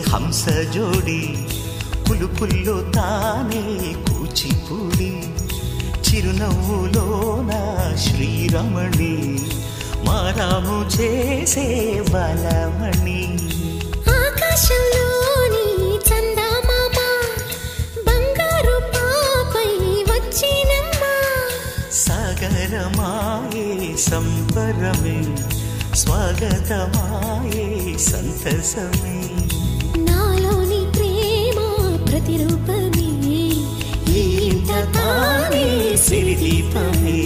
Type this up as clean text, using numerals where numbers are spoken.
హంస జోడి పులుపుల్లో తానే కూచిపూడి చిరునవ్వులోన శ్రీరమణి మారాము చేసే బలమణి ఆకాశంలోని చందమామ బంగారు పాపై వచ్చినమ్మా సాగరమాయే సంబరమే స్వాగతమాయే సంతసమే నాలోని ప్రేమ ప్రతిరూపమే ఈ ఇంట తానే సిరిదీపమే